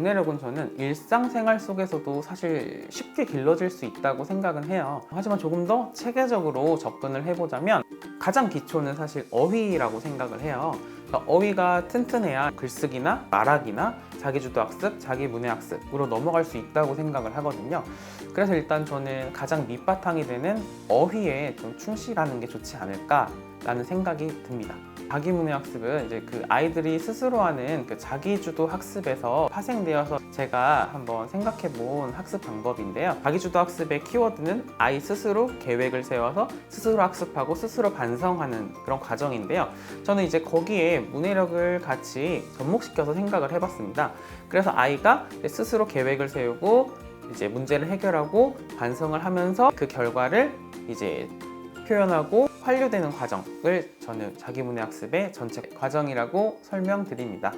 문해력은 저는 일상생활 속에서도 사실 쉽게 길러질 수 있다고 생각은 해요. 하지만 조금 더 체계적으로 접근을 해보자면 가장 기초는 사실 어휘라고 생각을 해요. 그러니까 어휘가 튼튼해야 글쓰기나 말하기나 자기주도학습, 자기문해학습으로 넘어갈 수 있다고 생각을 하거든요. 그래서 일단 저는 가장 밑바탕이 되는 어휘에 좀 충실하는 게 좋지 않을까라는 생각이 듭니다. 자기문해학습은 이제 그 아이들이 스스로 하는 그 자기주도 학습에서 파생되어서 제가 한번 생각해 본 학습 방법인데요. 자기주도 학습의 키워드는 아이 스스로 계획을 세워서 스스로 학습하고 스스로 반성하는 그런 과정인데요. 저는 이제 거기에 문해력을 같이 접목시켜서 생각을 해봤습니다. 그래서 아이가 스스로 계획을 세우고 이제 문제를 해결하고 반성을 하면서 그 결과를 이제 표현하고 완료되는 과정을 저는 자기문해학습의 전체 과정이라고 설명드립니다.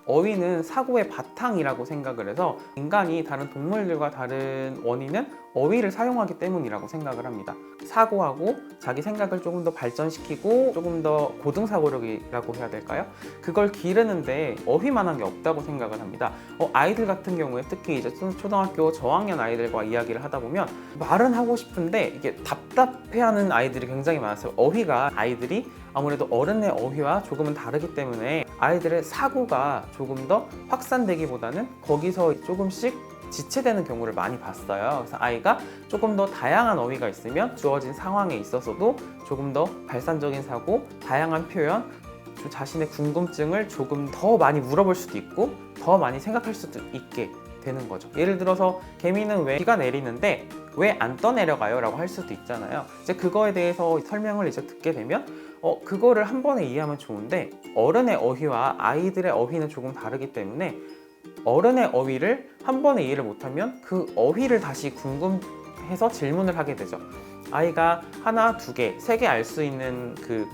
어휘는 사고의 바탕이라고 생각을 해서 인간이 다른 동물들과 다른 원인은 어휘를 사용하기 때문이라고 생각을 합니다. 사고하고 자기 생각을 조금 더 발전시키고 조금 더 고등사고력이라고 해야 될까요? 그걸 기르는데 어휘만한 게 없다고 생각을 합니다. 아이들 같은 경우에 특히 이제 초등학교 저학년 아이들과 이야기를 하다 보면 말은 하고 싶은데 이게 답답해하는 아이들이 굉장히 많았어요. 어휘가 아이들이 아무래도 어른의 어휘와 조금은 다르기 때문에 아이들의 사고가 조금 더 확산되기보다는 거기서 조금씩 지체되는 경우를 많이 봤어요. 그래서 아이가 조금 더 다양한 어휘가 있으면 주어진 상황에 있어서도 조금 더 발산적인 사고, 다양한 표현, 자신의 궁금증을 조금 더 많이 물어볼 수도 있고 더 많이 생각할 수도 있게 되는 거죠. 예를 들어서 개미는 왜 비가 내리는데 왜 안 떠내려가요? 라고 할 수도 있잖아요. 이제 그거에 대해서 설명을 이제 듣게 되면 그거를 한 번에 이해하면 좋은데 어른의 어휘와 아이들의 어휘는 조금 다르기 때문에 어른의 어휘를 한 번에 이해를 못하면 그 어휘를 다시 궁금해서 질문을 하게 되죠. 아이가 하나, 두 개, 세 개 알 수 있는 그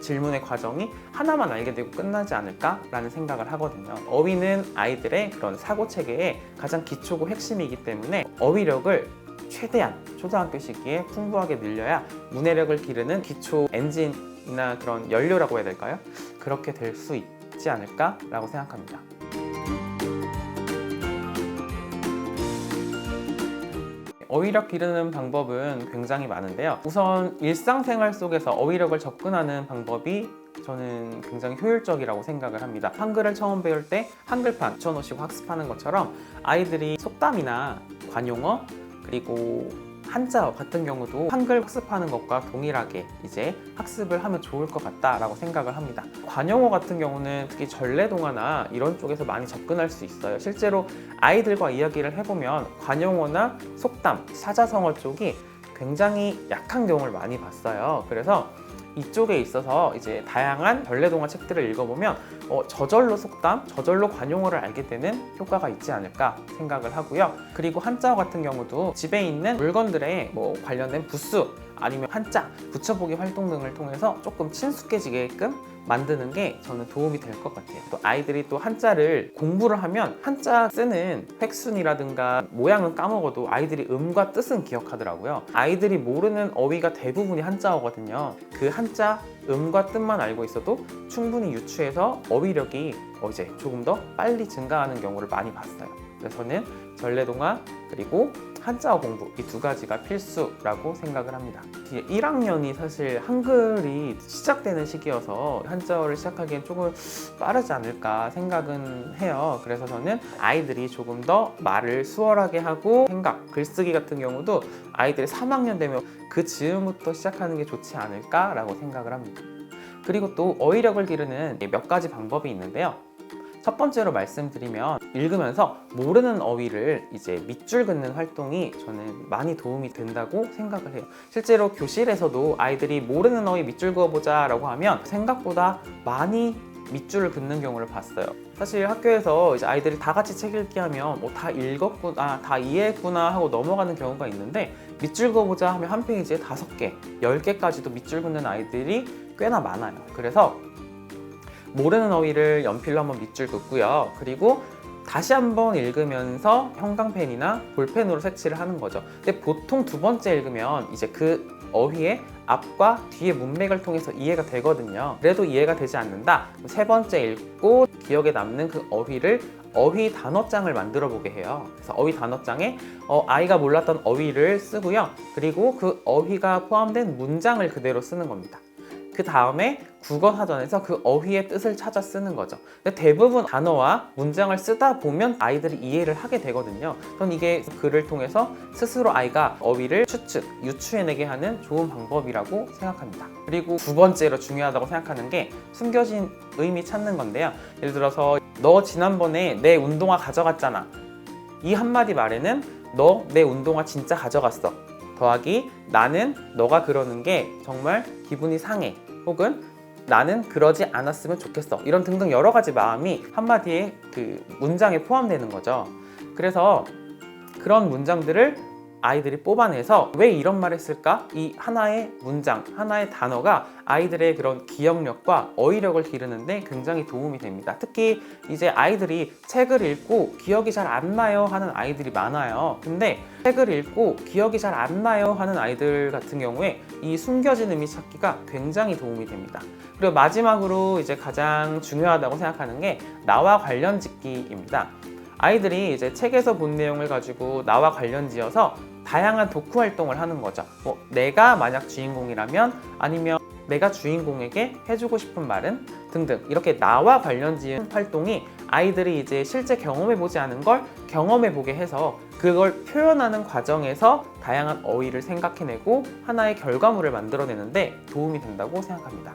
질문의 과정이 하나만 알게 되고 끝나지 않을까라는 생각을 하거든요. 어휘는 아이들의 그런 사고 체계의 가장 기초고 핵심이기 때문에 어휘력을 최대한 초등학교 시기에 풍부하게 늘려야 문해력을 기르는 기초 엔진이나 그런 연료라고 해야 될까요? 그렇게 될 수 있지 않을까라고 생각합니다. 어휘력 기르는 방법은 굉장히 많은데요. 우선 일상생활 속에서 어휘력을 접근하는 방법이 저는 굉장히 효율적이라고 생각을 합니다. 한글을 처음 배울 때 한글판 2,000원씩 학습하는 것처럼 아이들이 속담이나 관용어 그리고 한자어 같은 경우도 한글 학습하는 것과 동일하게 이제 학습을 하면 좋을 것 같다라고 생각을 합니다. 관용어 같은 경우는 특히 전래동화나 이런 쪽에서 많이 접근할 수 있어요. 실제로 아이들과 이야기를 해보면 관용어나 속담, 사자성어 쪽이 굉장히 약한 경우를 많이 봤어요. 그래서 이쪽에 있어서 이제 다양한 전래동화 책들을 읽어보면 저절로 속담, 저절로 관용어를 알게 되는 효과가 있지 않을까 생각을 하고요. 그리고 한자어 같은 경우도 집에 있는 물건들에 관련된 부수 아니면 한자, 붙여보기 활동 등을 통해서 조금 친숙해지게끔 만드는 게 저는 도움이 될 것 같아요. 또 아이들이 또 한자를 공부를 하면 한자 쓰는 획순이라든가 모양은 까먹어도 아이들이 음과 뜻은 기억하더라고요. 아이들이 모르는 어휘가 대부분이 한자어거든요. 그 한자 음과 뜻만 알고 있어도 충분히 유추해서 어휘력이 이제 조금 더 빨리 증가하는 경우를 많이 봤어요. 그래서 저는 전래동화 그리고 한자어 공부 이 두 가지가 필수라고 생각을 합니다. 1학년이 사실 한글이 시작되는 시기여서 한자어를 시작하기엔 조금 빠르지 않을까 생각은 해요. 그래서 저는 아이들이 조금 더 말을 수월하게 하고 생각, 글쓰기 같은 경우도 아이들이 3학년 되면 그 즈음부터 시작하는 게 좋지 않을까라고 생각을 합니다. 그리고 또 어휘력을 기르는 몇 가지 방법이 있는데요. 첫 번째로 말씀드리면 읽으면서 모르는 어휘를 이제 밑줄 긋는 활동이 저는 많이 도움이 된다고 생각을 해요. 실제로 교실에서도 아이들이 모르는 어휘 밑줄 그어보자 라고 하면 생각보다 많이 밑줄을 긋는 경우를 봤어요. 사실 학교에서 이제 아이들이 다 같이 책 읽기 하면 다 읽었구나, 다 이해했구나 하고 넘어가는 경우가 있는데 밑줄 그어보자 하면 한 페이지에 5개, 10개까지도 밑줄 긋는 아이들이 꽤나 많아요. 그래서 모르는 어휘를 연필로 한번 밑줄 긋고요. 그리고 다시 한번 읽으면서 형광펜이나 볼펜으로 색칠을 하는 거죠. 근데 보통 두 번째 읽으면 이제 그 어휘의 앞과 뒤의 문맥을 통해서 이해가 되거든요. 그래도 이해가 되지 않는다. 세 번째 읽고 기억에 남는 그 어휘를 어휘 단어장을 만들어 보게 해요. 그래서 어휘 단어장에 아이가 몰랐던 어휘를 쓰고요. 그리고 그 어휘가 포함된 문장을 그대로 쓰는 겁니다. 그 다음에 국어사전에서 그 어휘의 뜻을 찾아 쓰는 거죠. 근데 대부분 단어와 문장을 쓰다 보면 아이들이 이해를 하게 되거든요. 저는 이게 글을 통해서 스스로 아이가 어휘를 추측, 유추해내게 하는 좋은 방법이라고 생각합니다. 그리고 두 번째로 중요하다고 생각하는 게 숨겨진 의미 찾는 건데요. 예를 들어서 너 지난번에 내 운동화 가져갔잖아. 이 한마디 말에는 너 내 운동화 진짜 가져갔어. 더하기 나는 너가 그러는 게 정말 기분이 상해. 혹은 나는 그러지 않았으면 좋겠어. 이런 등등 여러 가지 마음이 한마디의 그 문장에 포함되는 거죠. 그래서 그런 문장들을 아이들이 뽑아내서 왜 이런 말을 했을까? 이 하나의 문장, 하나의 단어가 아이들의 그런 기억력과 어휘력을 기르는데 굉장히 도움이 됩니다. 특히 이제 아이들이 책을 읽고 기억이 잘 안 나요 하는 아이들이 많아요. 근데 책을 읽고 기억이 잘 안 나요 하는 아이들 같은 경우에 이 숨겨진 의미 찾기가 굉장히 도움이 됩니다. 그리고 마지막으로 이제 가장 중요하다고 생각하는 게 나와 관련 짓기입니다. 아이들이 이제 책에서 본 내용을 가지고 나와 관련 지어서 다양한 독후 활동을 하는 거죠. 내가 만약 주인공이라면, 아니면 내가 주인공에게 해주고 싶은 말은 등등, 이렇게 나와 관련 지은 활동이 아이들이 이제 실제 경험해보지 않은 걸 경험해보게 해서 그걸 표현하는 과정에서 다양한 어휘를 생각해내고 하나의 결과물을 만들어내는데 도움이 된다고 생각합니다.